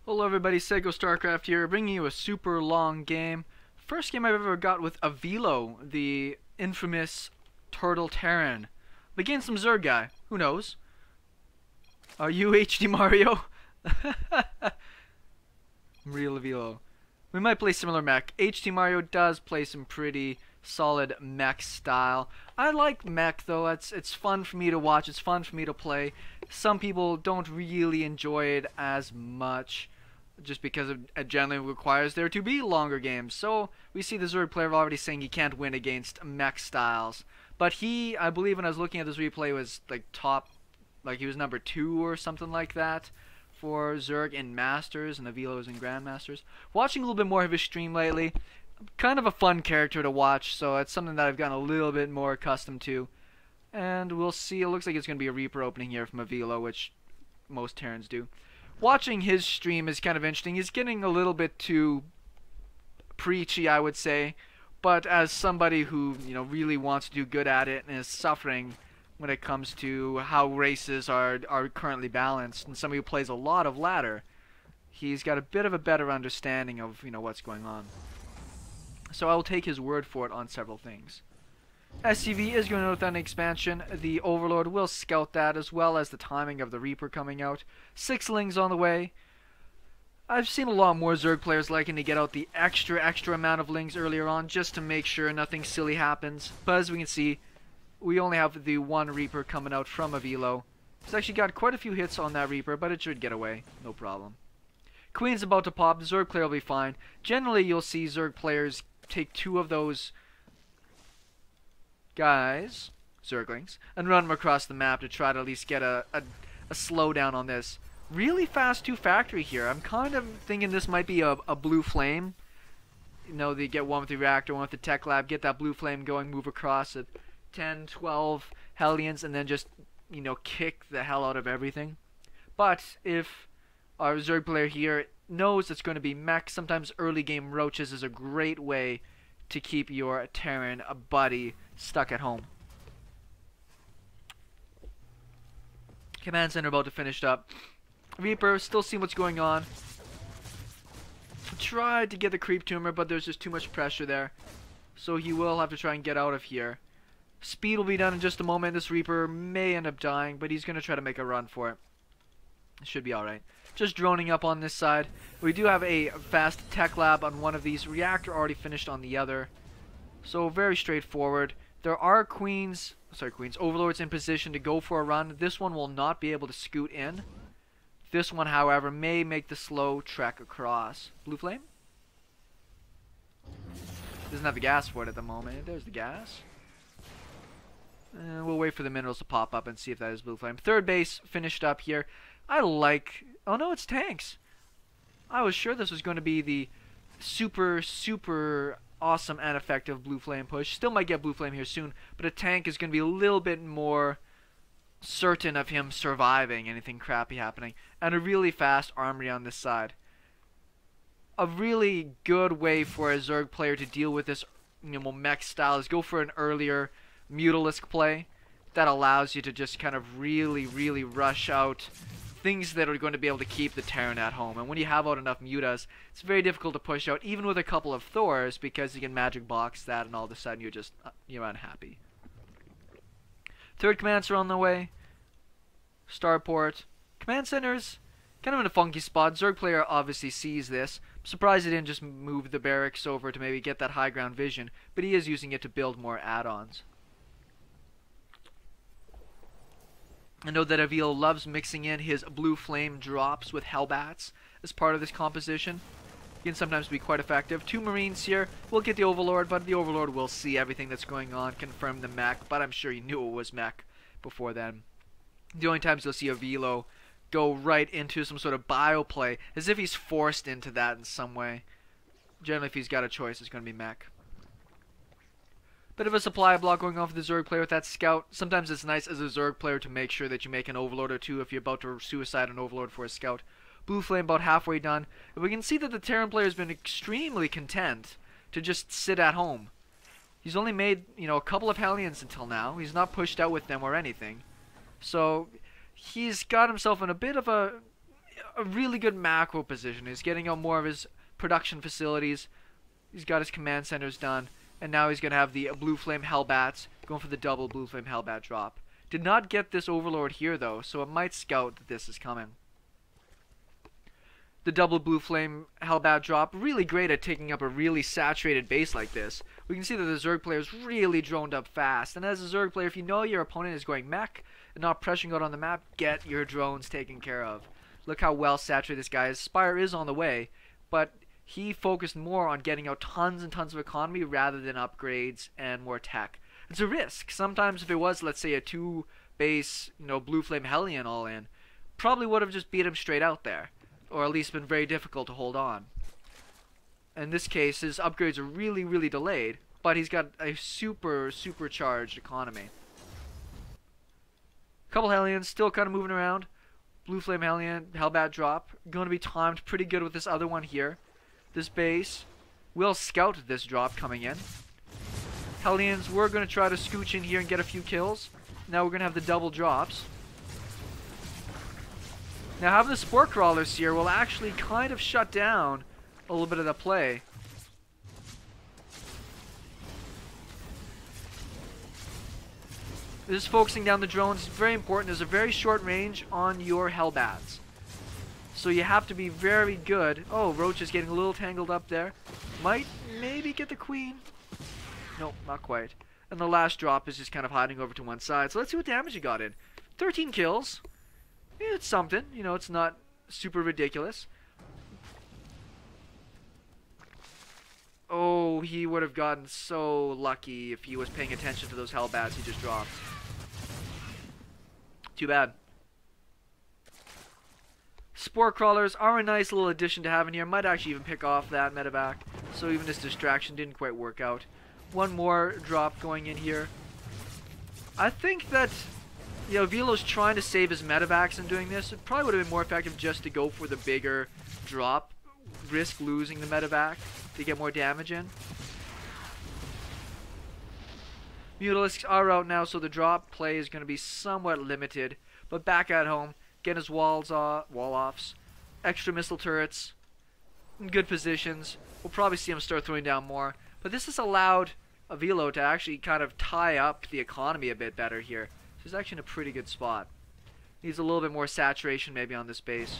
Hello everybody, SeKo Starcraft here, bringing you a super long game. First game I've ever got with Avilo, the infamous turtle terran. Against some zerg guy, who knows? Are you HD Mario? Real Avilo. We might play similar mech. HD Mario does play some pretty solid mech style. I like mech though, it's fun for me to watch, it's fun for me to play. Some people don't really enjoy it as much, just because it generally requires there to be longer games. So we see the Zerg player already saying he can't win against mech styles. But he, I believe when I was looking at this replay, was like top, like he was number 2 or something like that for Zerg in Masters and Avilos in Grandmasters. Watching a little bit more of his stream lately, kind of a fun character to watch, so it's something that I've gotten a little bit more accustomed to. And we'll see, it looks like it's going to be a Reaper opening here from Avilo, which most Terrans do. Watching his stream is kind of interesting. He's getting a little bit too preachy, I would say, but as somebody who, really wants to do good at it and is suffering when it comes to how races are currently balanced, and somebody who plays a lot of ladder, he's got a bit of a better understanding of, what's going on. So I will take his word for it on several things. SCV is going to with an expansion. The Overlord will scout that, as well as the timing of the Reaper coming out. 6 lings on the way. I've seen a lot more Zerg players liking to get out the extra amount of lings earlier on, just to make sure nothing silly happens. But as we can see, we only have the 1 Reaper coming out from Avilo. He's actually got quite a few hits on that Reaper, but it should get away, no problem. Queen's about to pop, the Zerg player will be fine. Generally, you'll see Zerg players take 2 of those guys, Zerglings, and run them across the map to try to at least get a slowdown on this. Really fast 2 factory here. I'm kind of thinking this might be a blue flame. They get one with the reactor, one with the tech lab, get that blue flame going, move across at 10, 12 Hellions, and then just, kick the hell out of everything. But if our Zerg player here knows it's going to be mech, sometimes early game roaches is a great way to keep your Terran buddy stuck at home. Command center about to finish up. Reaper, still seeing what's going on. Tried to get the creep tumor, but there's just too much pressure there. So he will have to try and get out of here. Speed will be done in just a moment. This Reaper may end up dying, but he's going to try to make a run for it. It should be alright. Just droning up on this side. We do have a fast tech lab on one of these. Reactor already finished on the other. So very straightforward. There are Overlords in position to go for a run. This one will not be able to scoot in. This one, however, may make the slow trek across. Blue flame? Doesn't have the gas for it at the moment. There's the gas. We'll wait for the minerals to pop up and see if that is blue flame. Third base finished up here. Oh no, it's tanks. I was sure this was going to be the super awesome and effective blue flame push. Still might get blue flame here soon, but a tank is going to be a little bit more certain of him surviving anything crappy happening. And a really fast armory on this side. A really good way for a Zerg player to deal with this mech style is go for an earlier Mutalisk play that allows you to just kind of really rush out things that are going to be able to keep the Terran at home. And when you have out enough mutas, it's very difficult to push out, even with a couple of Thors, because you can magic box that and all of a sudden you're unhappy. Third commands are on the way. Starport. Command centers, kind of in a funky spot. Zerg player obviously sees this. I'm surprised he didn't just move the barracks over to maybe get that high ground vision, but he is using it to build more add-ons. I know that Avilo loves mixing in his blue flame drops with Hellbats as part of this composition. It can sometimes be quite effective. 2 Marines here. We'll get the Overlord, but the Overlord will see everything that's going on, confirm the mech, but I'm sure he knew it was mech before then. The only times you'll see Avilo go right into some sort of bio play, as if he's forced into that in some way. Generally, if he's got a choice, it's going to be mech. Bit of a supply block going on for the Zerg player with that scout. Sometimes it's nice as a Zerg player to make sure that you make an Overlord or 2 if you're about to suicide an Overlord for a scout. Blue flame about halfway done. And we can see that the Terran player has been extremely content to just sit at home. He's only made, a couple of Hellions until now. He's not pushed out with them or anything. So he's got himself in a bit of a a really good macro position. He's getting out more of his production facilities. He's got his command centers done. And now he's going to have the Blue Flame Hellbats going for the double Blue Flame Hellbat drop. Did not get this Overlord here though, so it might scout that this is coming. The double Blue Flame Hellbat drop, really great at taking up a really saturated base like this. We can see that the Zerg player is really droned up fast. And as a Zerg player, if you know your opponent is going mech and not pressuring out on the map, get your drones taken care of. Look how well saturated this guy is. Spire is on the way, but he focused more on getting out tons and tons of economy rather than upgrades and more tech. It's a risk. Sometimes if it was, let's say, a 2 base, Blue Flame Hellion all in, probably would have just beat him straight out there. Or at least been very difficult to hold on. In this case, his upgrades are really, really delayed, but he's got a supercharged economy. Couple Hellions still kind of moving around. Blue Flame Hellion, Hellbat drop. Going to be timed pretty good with this other one here. This base will scout this drop coming in. Hellions, we're going to try to scooch in here and get a few kills. Now we're going to have the double drops. Now having the Spore Crawlers here will actually kind of shut down a little bit of the play. This is focusing down the drones. It's very important. There's a very short range on your Hellbats. So you have to be very good. Oh, Roach is getting a little tangled up there. Might maybe get the Queen. Nope, not quite. And the last drop is just kind of hiding over to one side. So let's see what damage he got in. 13 kills. It's something. It's not super ridiculous. Oh, he would have gotten so lucky if he was paying attention to those Hellbats he just dropped. Too bad. Spore Crawlers are a nice little addition to have in here. Might actually even pick off that medevac. So even this distraction didn't quite work out. One more drop going in here. I think that, Avilo's trying to save his medevacs in doing this. It probably would have been more effective just to go for the bigger drop. Risk losing the medevac to get more damage in. Mutalisks are out now, so the drop play is going to be somewhat limited. But back at home, getting his wall-offs, extra missile turrets, in good positions. We'll probably see him start throwing down more. But this has allowed Avilo to actually kind of tie up the economy a bit better here. So he's actually in a pretty good spot. Needs a little bit more saturation maybe on this base.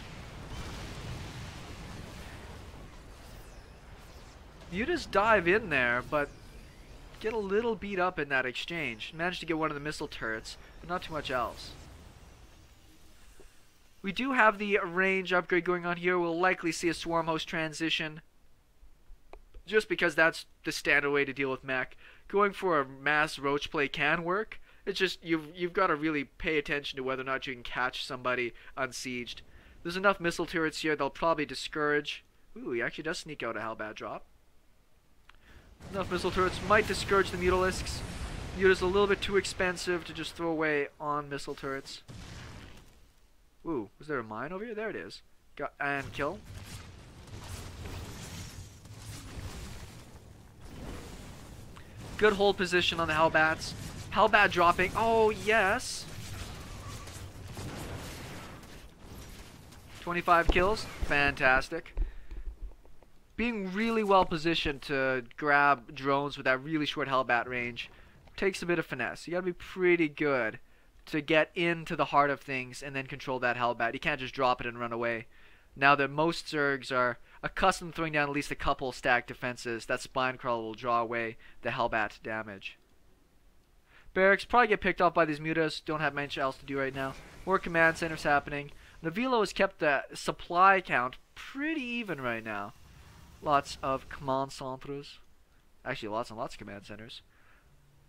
Mutas dive in there, but get a little beat up in that exchange. Managed to get one of the missile turrets, but not too much else. We do have the range upgrade going on here. We'll likely see a Swarmhost transition, just because that's the standard way to deal with mech. Going for a mass roach play can work. It's just you've got to really pay attention to whether or not you can catch somebody unsieged. There's enough missile turrets here they'll probably discourage. Ooh, he actually does sneak out a Hellbat drop. Enough missile turrets might discourage the Mutalisks. Muta's a little bit too expensive to just throw away on missile turrets. Ooh, was there a mine over here? There it is. Got and kill. Good hold position on the Hellbats. Hellbat dropping. Oh, yes. 25 kills. Fantastic. Being really well positioned to grab drones with that really short Hellbat range takes a bit of finesse. You gotta be pretty good to get into the heart of things and then control that Hellbat. You can't just drop it and run away. Now that most Zergs are accustomed to throwing down at least a couple stacked defenses, that Spine Crawler will draw away the Hellbat damage. Barracks probably get picked off by these mutas. Don't have much else to do right now. More command centers happening. Avilo has kept the supply count pretty even right now. Lots of command centers. Actually, lots and lots of command centers.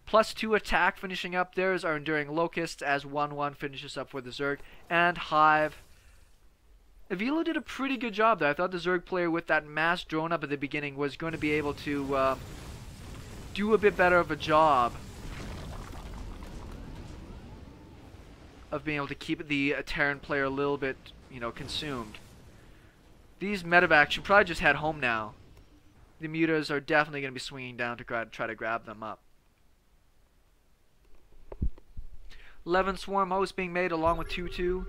+2 attack finishing up. There's our Enduring Locusts as 1-1 finishes up for the Zerg. And Hive. Avilo did a pretty good job there. I thought the Zerg player with that mass drone up at the beginning was going to be able to do a bit better of a job of being able to keep the Terran player a little bit, consumed. These medevacs should probably just head home now. The mutas are definitely going to be swinging down to try to grab them up. 11 Swarmhosts being made along with 2-2.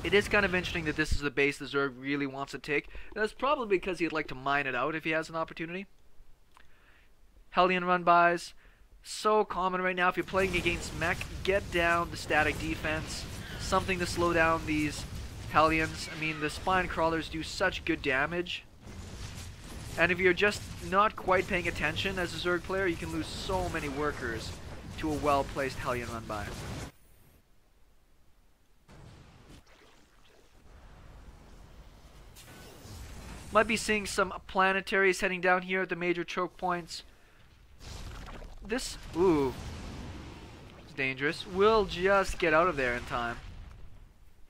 It is kind of interesting that this is the base the Zerg really wants to take. And that's probably because he'd like to mine it out if he has an opportunity. Hellion run-bys. So common right now. If you're playing against Mech, get down the static defense. Something to slow down these Hellions. I mean, the spine crawlers do such good damage. And if you're just not quite paying attention as a Zerg player, you can lose so many workers to a well-placed Hellion run-by. Might be seeing some planetaries heading down here at the major choke points. This, ooh, it's dangerous. We'll just get out of there in time.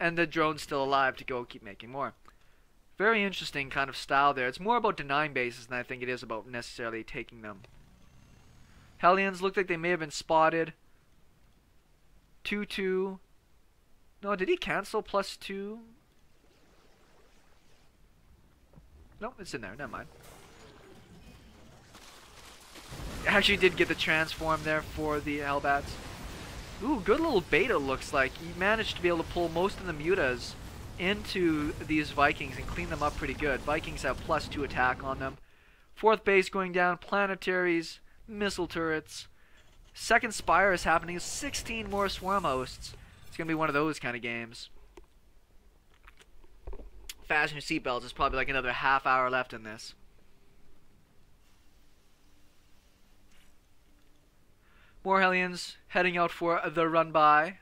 And the drone's still alive to go keep making more. Very interesting kind of style there. It's more about denying bases than I think it is about necessarily taking them. Hellions look like they may have been spotted. 2-2. No, did he cancel +2? No, it's in there. Never mind. Actually did get the transform there for the Hellbats. Ooh, good little beta looks like. He managed to be able to pull most of the mutas into these Vikings and clean them up pretty good. Vikings have +2 attack on them. Fourth base going down. Planetaries, missile turrets. Second Spire is happening. 16 more Swarmhosts. It's going to be one of those kind of games. Fasten your seatbelts. There's probably like another half hour left in this. More Hellions heading out for the run-by.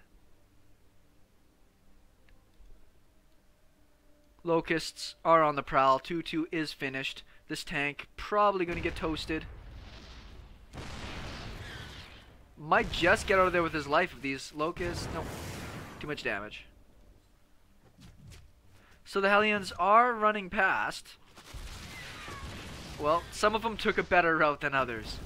Locusts are on the prowl. 2-2 is finished. This tank probably going to get toasted. Might just get out of there with his life if these Locusts... No. Too much damage. So the Hellions are running past. Well, some of them took a better route than others.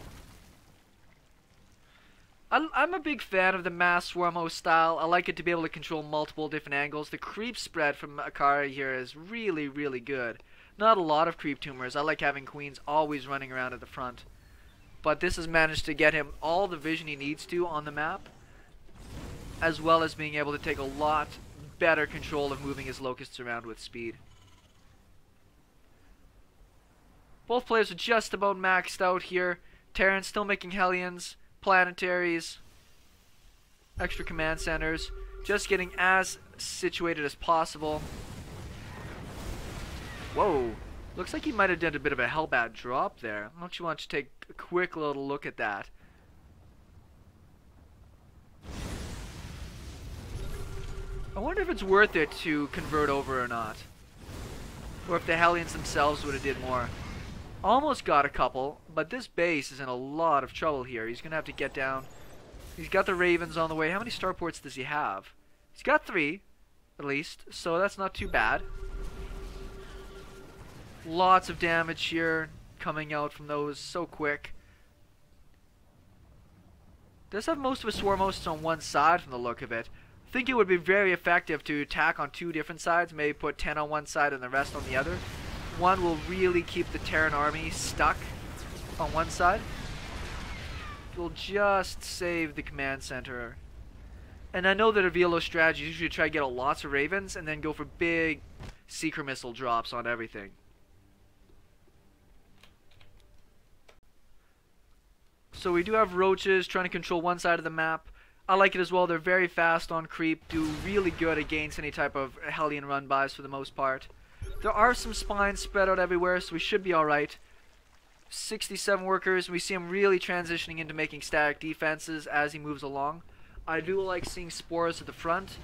I'm a big fan of the mass Swarmhost style. I like it to be able to control multiple different angles. The creep spread from AkaRi here is really, really good. Not a lot of creep tumors. I like having queens always running around at the front. But this has managed to get him all the vision he needs to on the map, as well as being able to take a lot better control of moving his locusts around with speed. Both players are just about maxed out here. Terran still making Hellions, planetaries, extra command centers, just getting as situated as possible. Whoa, looks like he might have done a bit of a Hellbat drop there. Don't you want to take a quick little look at that? I wonder if it's worth it to convert over or not. Or if the Hellions themselves would have did more. Almost got a couple, but this base is in a lot of trouble here. He's going to have to get down. He's got the Ravens on the way. How many starports does he have? He's got 3, at least, so that's not too bad. Lots of damage here coming out from those so quick. Does have most of his Swarmhosts on one side from the look of it. I think it would be very effective to attack on 2 different sides. Maybe put 10 on one side and the rest on the other. One will really keep the Terran army stuck on one side. It will just save the command center. And I know that Avilo strategy is usually try to get lots of Ravens and then go for big Seeker missile drops on everything. So we do have roaches trying to control one side of the map. I like it as well. They're very fast on creep, do really good against any type of Hellion run-bys for the most part. There are some spines spread out everywhere, so we should be alright. 67 workers. We see him really transitioning into making static defenses as he moves along. I do like seeing spores at the front.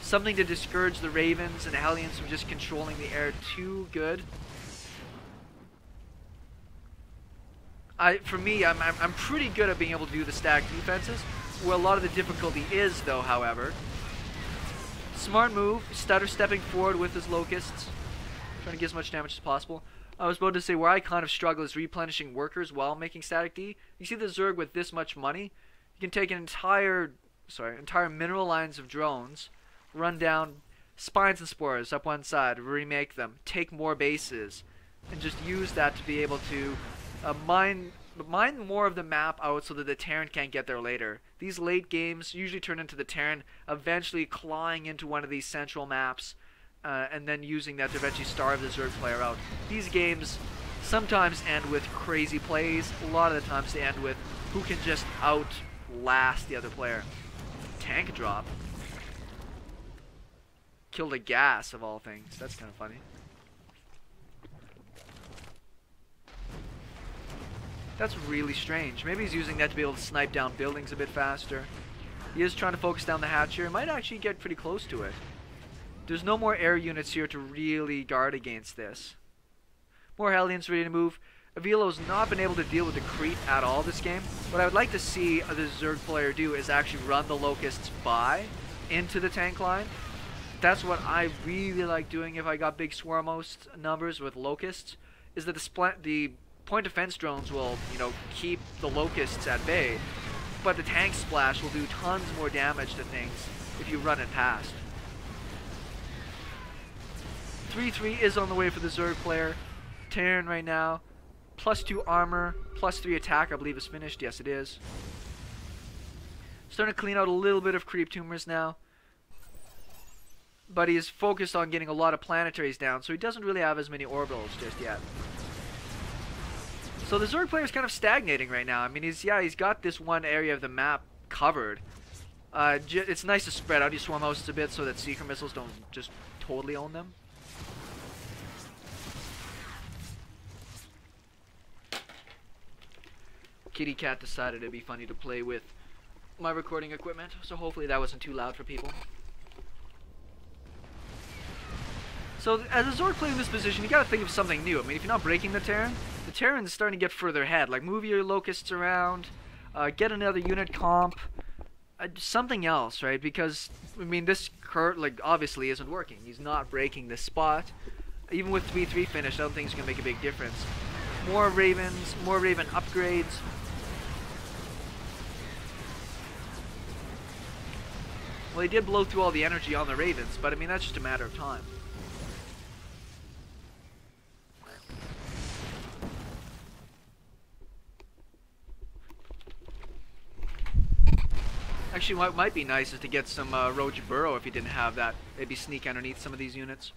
Something to discourage the Ravens and Hellions from just controlling the air too good. For me, I'm pretty good at being able to do the static defenses. Where a lot of the difficulty is, though, however. Smart move. Stutter stepping forward with his locusts. Trying to get as much damage as possible. I was about to say where I kind of struggle is replenishing workers while making static D. You see the Zerg with this much money, you can take an entire mineral lines of drones, run down spines and spores up one side, remake them, take more bases, and just use that to be able to mine mine more of the map out so that the Terran can't get there later. These late games usually turn into the Terran eventually clawing into one of these central maps, and then using that to eventually starve the Zerg player out. These games sometimes end with crazy plays. A lot of the times they end with who can just outlast the other player. Tank drop. Killed a gas of all things. That's kind of funny. That's really strange. Maybe he's using that to be able to snipe down buildings a bit faster. He is trying to focus down the hatch here. He might actually get pretty close to it. There's no more air units here to really guard against this. More Hellions ready to move. Avilo's not been able to deal with the creep at all this game. What I would like to see the Zerg player do is actually run the Locusts by into the tank line. That's what I really like doing if I got big Swarmhost numbers with Locusts, is that the point defense drones will, you know, keep the Locusts at bay, but the tank splash will do tons more damage to things if you run it past. 3-3 is on the way for the Zerg player. Terran right now, +2 armor, +3 attack, I believe is finished. Yes, it is. Starting to clean out a little bit of creep tumors now. But he is focused on getting a lot of planetaries down, so he doesn't really have as many orbitals just yet. So the Zerg player is kind of stagnating right now. I mean, he's got this one area of the map covered. It's nice to spread out these Swarmhosts a bit so that Seeker missiles don't just totally own them. Kitty Cat decided it'd be funny to play with my recording equipment, so hopefully that wasn't too loud for people. So as a Zerg player in this position, you gotta think of something new. I mean, if you're not breaking the Terran's starting to get further ahead. Like, move your Locusts around, get another unit comp, something else, right? Because, I mean, this Kurt, like, obviously isn't working. He's not breaking this spot. Even with 3-3 finished, I don't think it's gonna make a big difference. More Ravens, more Raven upgrades. Well, he did blow through all the energy on the Ravens, but I mean, that's just a matter of time. Actually, what might be nice is to get some Roach Burrow if he didn't have that. Maybe sneak underneath some of these units.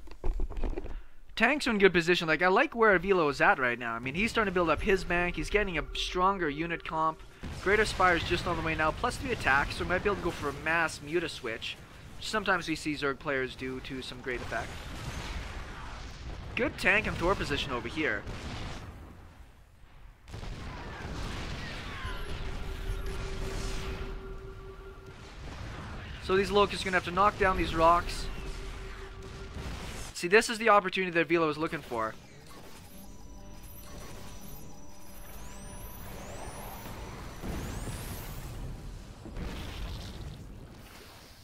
Tanks are in good position. Like, I like where Avilo is at right now. I mean, he's starting to build up his bank. He's getting a stronger unit comp. Greater Spire's just on the way now. +3 attack, so we might be able to go for a mass muta switch. Which sometimes we see Zerg players do to some great effect. Good tank and Thor position over here. So these Locusts are going to have to knock down these rocks. See, this is the opportunity that Avilo is looking for.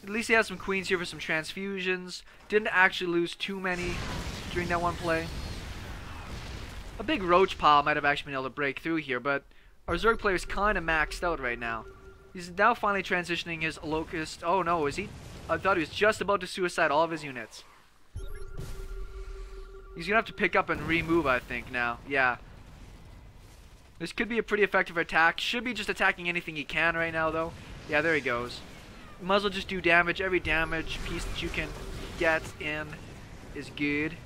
At least he has some queens here for some transfusions. Didn't actually lose too many during that one play. A big roach pile might have actually been able to break through here, but our Zerg player is kind of maxed out right now. He's now finally transitioning his Locust. Oh no, is he? I thought he was just about to suicide all of his units. He's gonna have to pick up and remove, I think, now. Yeah. This could be a pretty effective attack. Should be just attacking anything he can right now, though. Yeah, there he goes. Might as well just do damage. Every damage piece that you can get in is good.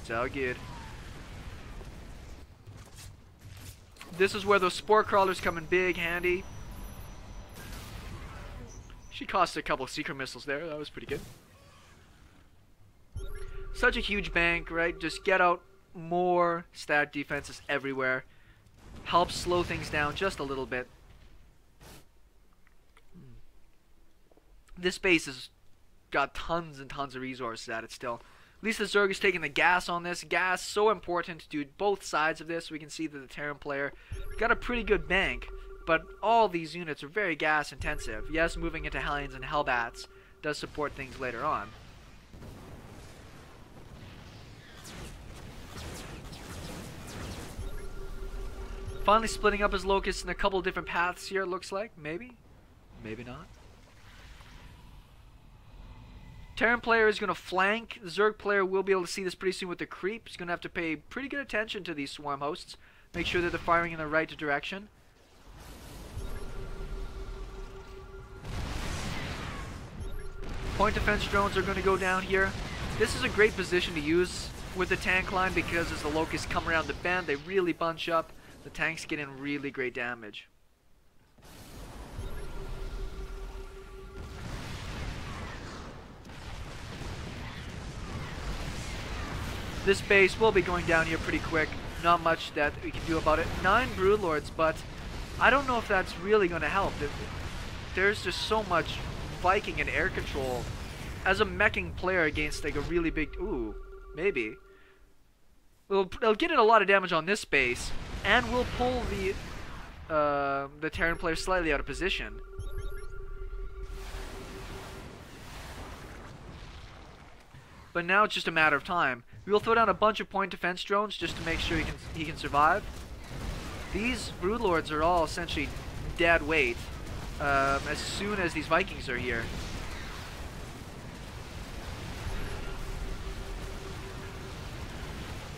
It's all good. This is where those Spore Crawlers come in big handy. She cost a couple secret missiles there. That was pretty good. Such a huge bank, right? Just get out more stat defenses everywhere. Helps slow things down just a little bit. This base has got tons and tons of resources at it still. At least the Zerg is taking the gas on this. Gas, so important to both sides of this. We can see that the Terran player got a pretty good bank. But all these units are very gas intensive. Yes, moving into Hellions and Hellbats does support things later on. Finally splitting up his Locusts in a couple different paths here, it looks like. Maybe. Maybe not. Terran player is going to flank. The Zerg player will be able to see this pretty soon with the creep. He's going to have to pay pretty good attention to these Swarmhosts. Make sure that they're firing in the right direction. Point defense drones are going to go down here. This is a great position to use with the tank line because as the locusts come around the bend, they really bunch up. The tanks get in really great damage. This base will be going down here pretty quick. Not much that we can do about it. 9 broodlords, but I don't know if that's really going to help. There's just so much Viking and air control. As a meching player against like a really big... Ooh, maybe. They'll get in a lot of damage on this base, and we'll pull the Terran player slightly out of position. But now it's just a matter of time. We'll throw down a bunch of point defense drones just to make sure he can survive. These broodlords are all essentially dead weight as soon as these Vikings are here.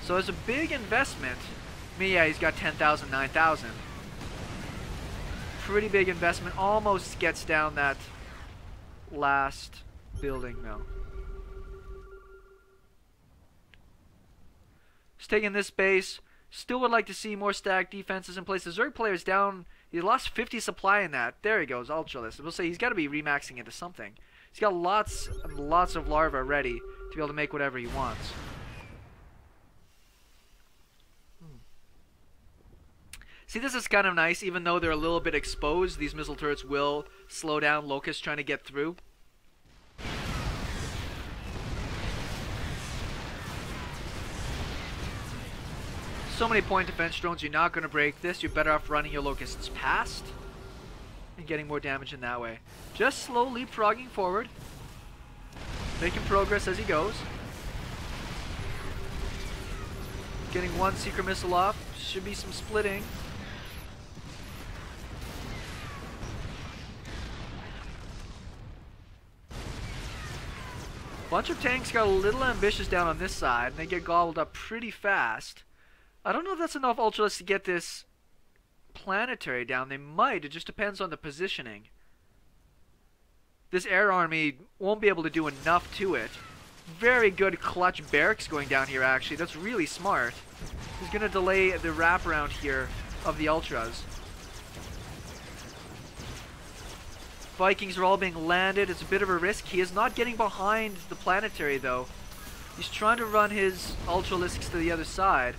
So it's a big investment. I mean, yeah, he's got 10,000, 9,000. Pretty big investment. Almost gets down that last building though. He's taking this base. Still would like to see more stacked defenses in place. The Zerg player is down. He lost 50 supply in that. There he goes, Ultralist. We'll say he's got to be remaxing into something. He's got lots and lots of larvae ready to be able to make whatever he wants. See, this is kind of nice. Even though they're a little bit exposed, these missile turrets will slow down locusts trying to get through. So many point defense drones, you're not going to break this. You're better off running your locusts past and getting more damage in that way. Just slow leapfrogging forward, making progress as he goes. Getting one secret missile off. Should be some splitting. Bunch of tanks got a little ambitious down on this side, and they get gobbled up pretty fast. I don't know if that's enough Ultralists to get this planetary down. They might. It just depends on the positioning. This air army won't be able to do enough to it. Very good clutch barracks going down here, actually. That's really smart. He's going to delay the wraparound here of the Ultras. Vikings are all being landed. It's a bit of a risk. He is not getting behind the planetary, though. He's trying to run his Ultralisks to the other side.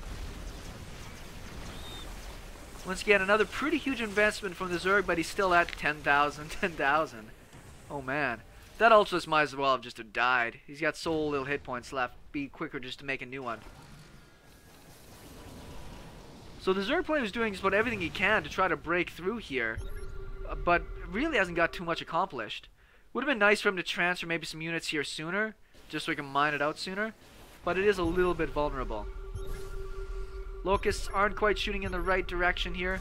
Once again, another pretty huge investment from the Zerg, but he's still at 10,000, 10,000. Oh man. That Ultralist might as well have just have died. He's got so little hit points left. Be quicker just to make a new one. So the Zerg player is doing just about everything he can to try to break through here. But really hasn't got too much accomplished. Would have been nice for him to transfer maybe some units here sooner, just so he can mine it out sooner. But it is a little bit vulnerable. Locusts aren't quite shooting in the right direction here.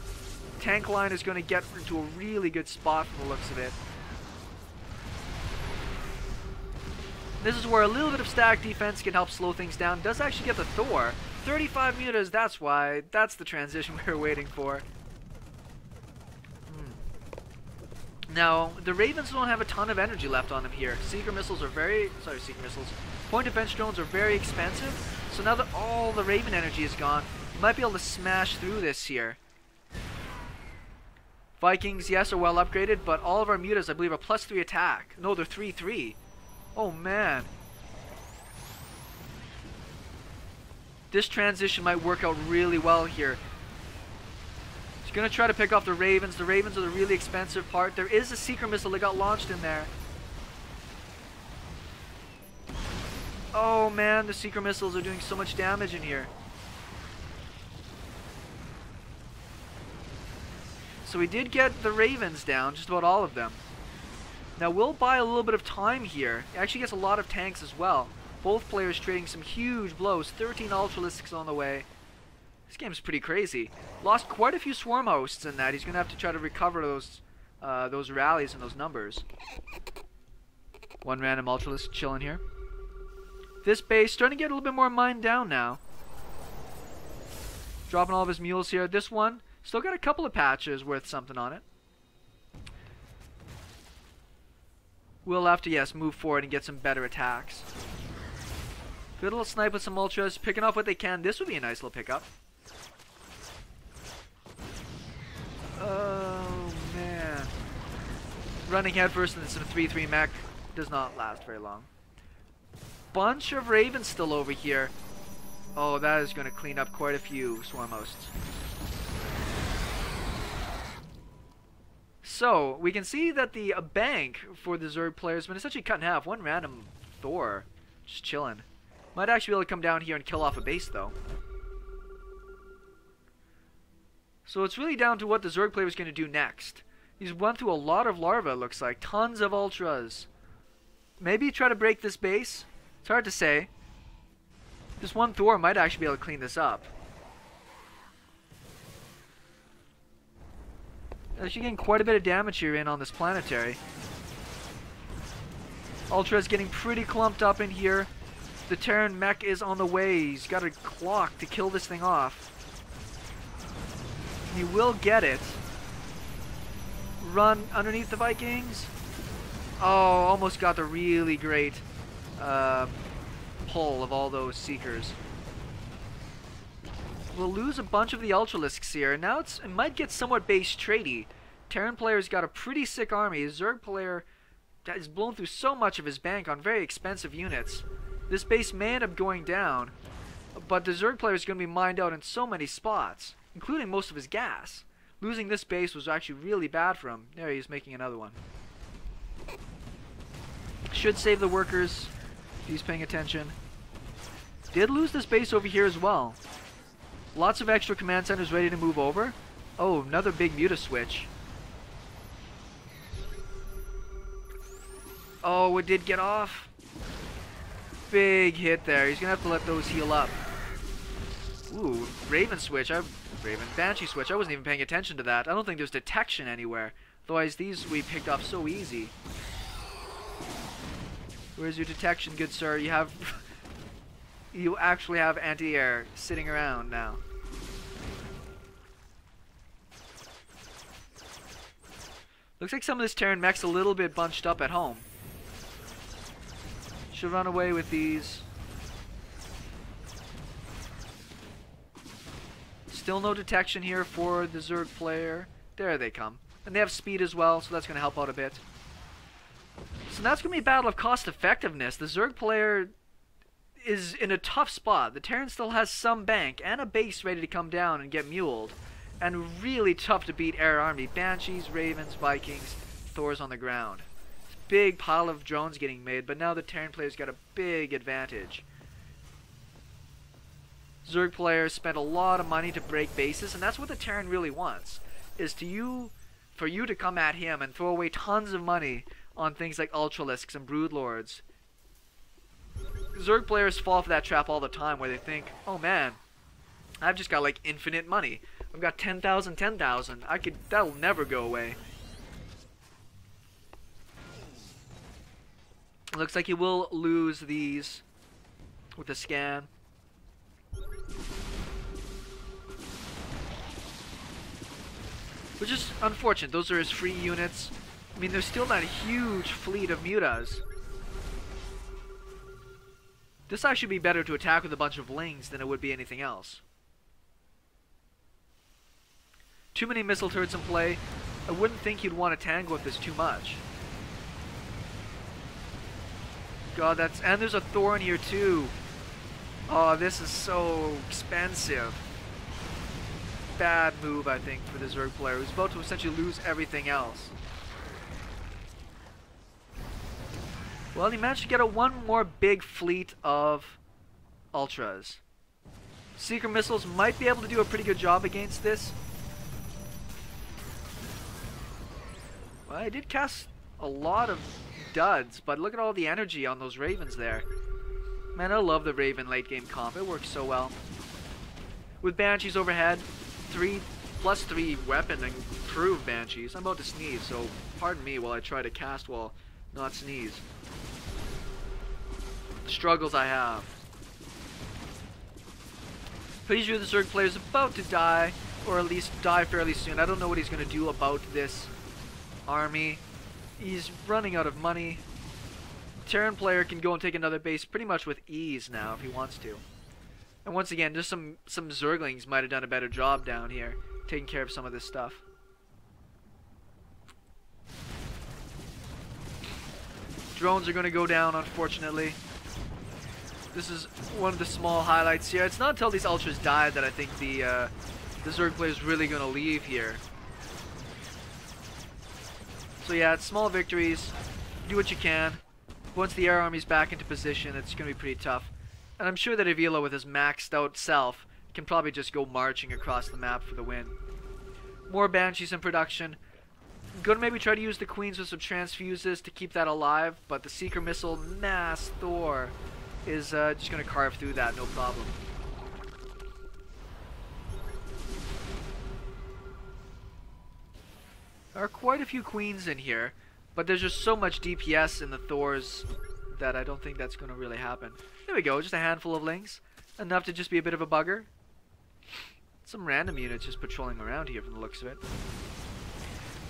Tank line is going to get into a really good spot from the looks of it. This is where a little bit of stack defense can help slow things down. Does actually get the Thor. 35 mutas, that's why. That's the transition we were waiting for. Now, the Ravens don't have a ton of energy left on them here. Seeker missiles are Seeker missiles. Point defense drones are very expensive. So now that all the Raven energy is gone, you might be able to smash through this here. Vikings, yes, are well upgraded, but all of our mutas, I believe, are +3 attack. No, they're 3-3. Oh, man. This transition might work out really well here. He's going to try to pick off the Ravens. The Ravens are the really expensive part. There is a Seeker missile that got launched in there. Oh man, the Seeker missiles are doing so much damage in here. So we did get the Ravens down, just about all of them. Now we'll buy a little bit of time here. He actually gets a lot of tanks as well. Both players trading some huge blows. 13 Ultralisks on the way. This game's pretty crazy. Lost quite a few Swarmhosts in that. He's going to have to try to recover those rallies and those numbers. One random Ultralist chilling here. This base starting to get a little bit more mined down now. Dropping all of his mules here. This one still got a couple of patches worth something on it. We'll have to, yes, move forward and get some better attacks. Good little snipe with some ultras, picking off what they can. This would be a nice little pickup. Oh, man. Running headfirst into some 3-3 mech does not last very long. Bunch of ravens still over here. Oh, that is going to clean up quite a few Swarmhosts. So, we can see that the bank for the Zerg players has been essentially cut in half. One random Thor just chilling. Might actually be able to come down here and kill off a base, though. So it's really down to what the Zerg player is going to do next. He's run through a lot of larvae, it looks like. Tons of ultras. Maybe try to break this base? It's hard to say. This one Thor might actually be able to clean this up. Actually getting quite a bit of damage here in on this planetary. Ultra is getting pretty clumped up in here. The Terran mech is on the way. He's got a clock to kill this thing off. He will get it. Run underneath the Vikings. Oh, almost got the really great pull of all those Seekers. We'll lose a bunch of the Ultralisks here. Now it might get somewhat base tradey. Terran player's got a pretty sick army. His Zerg player has blown through so much of his bank on very expensive units. This base may end up going down, but the Zerg player is going to be mined out in so many spots, including most of his gas. Losing this base was actually really bad for him. There he is making another one. Should save the workers. He's paying attention. Did lose this base over here as well. Lots of extra command centers ready to move over. Oh, another big muta switch. Oh, it did get off. Big hit there. He's gonna have to let those heal up. Ooh, Raven switch. Raven Banshee switch. I wasn't even paying attention to that. I don't think there's detection anywhere. Otherwise, these we picked off so easy. Where's your detection, good sir? You have... you actually have anti-air sitting around now. Looks like some of this Terran mech's a little bit bunched up at home. Should run away with these. Still no detection here for the Zerg player. There they come. And they have speed as well, so that's going to help out a bit. So that's going to be a battle of cost effectiveness. The Zerg player is in a tough spot. The Terran still has some bank and a base ready to come down and get muled. And really tough to beat air army. Banshees, Ravens, Vikings, Thors on the ground. Big pile of drones getting made, but now the Terran player's got a big advantage. Zerg players spent a lot of money to break bases, and that's what the Terran really wants. Is for you to come at him and throw away tons of money on things like Ultralisks and Broodlords. Zerg players fall for that trap all the time where they think, oh man, I've just got like infinite money. I've got 10,000, 10,000. That'll never go away. Looks like he will lose these with the scan. Which is unfortunate. Those are his free units. I mean, there's still not a huge fleet of mutas. This actually be better to attack with a bunch of lings than it would be anything else. Too many missile turrets in play. I wouldn't think you'd want to tangle with this too much. God, and there's a Thor in here too. Oh, this is so expensive. Bad move, I think, for the Zerg player who's about to essentially lose everything else. Well, he managed to get one more big fleet of Ultras. Seeker missiles might be able to do a pretty good job against this. Well, I did cast a lot of duds, but look at all the energy on those Ravens there. Man, I love the Raven late game comp. It works so well. With Banshees overhead, 3+3 weapon and improve Banshees. I'm about to sneeze, so pardon me while I try to cast while not sneeze. The struggles I have. Pretty sure the Zerg player is about to die, or at least die fairly soon. I don't know what he's going to do about this army. He's running out of money. Terran player can go and take another base pretty much with ease now if he wants to. And once again, just some zerglings might have done a better job down here, taking care of some of this stuff. Drones are going to go down, unfortunately. This is one of the small highlights here. It's not until these ultras die that I think the zerg player is really going to leave here. So yeah, it's small victories. Do what you can. Once the air army's back into position, it's going to be pretty tough. And I'm sure that Avilo, with his maxed out self, can probably just go marching across the map for the win. More Banshees in production. Gonna maybe try to use the Queens with some transfuses to keep that alive, but the Seeker Missile Mass Thor is just gonna carve through that, no problem. There are quite a few Queens in here, but there's just so much DPS in the Thors that I don't think that's gonna really happen. There we go, just a handful of Lings. Enough to just be a bit of a bugger. Some random units just patrolling around here from the looks of it.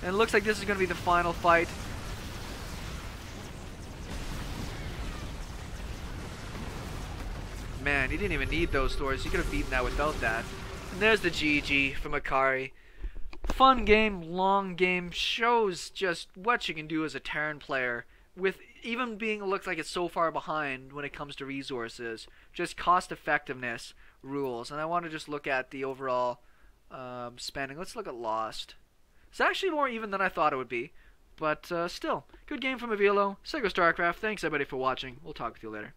And it looks like this is going to be the final fight. Man, he didn't even need those Thors. He could have beaten that without that. And there's the GG from AkaRi. Fun game, long game, shows just what you can do as a Terran player. With even being looks like it's so far behind when it comes to resources. Just cost effectiveness rules. And I want to just look at the overall spending. Let's look at Lost. It's actually more even than I thought it would be. But still, good game from Avilo. SeKo Starcraft. Thanks everybody for watching. We'll talk with you later.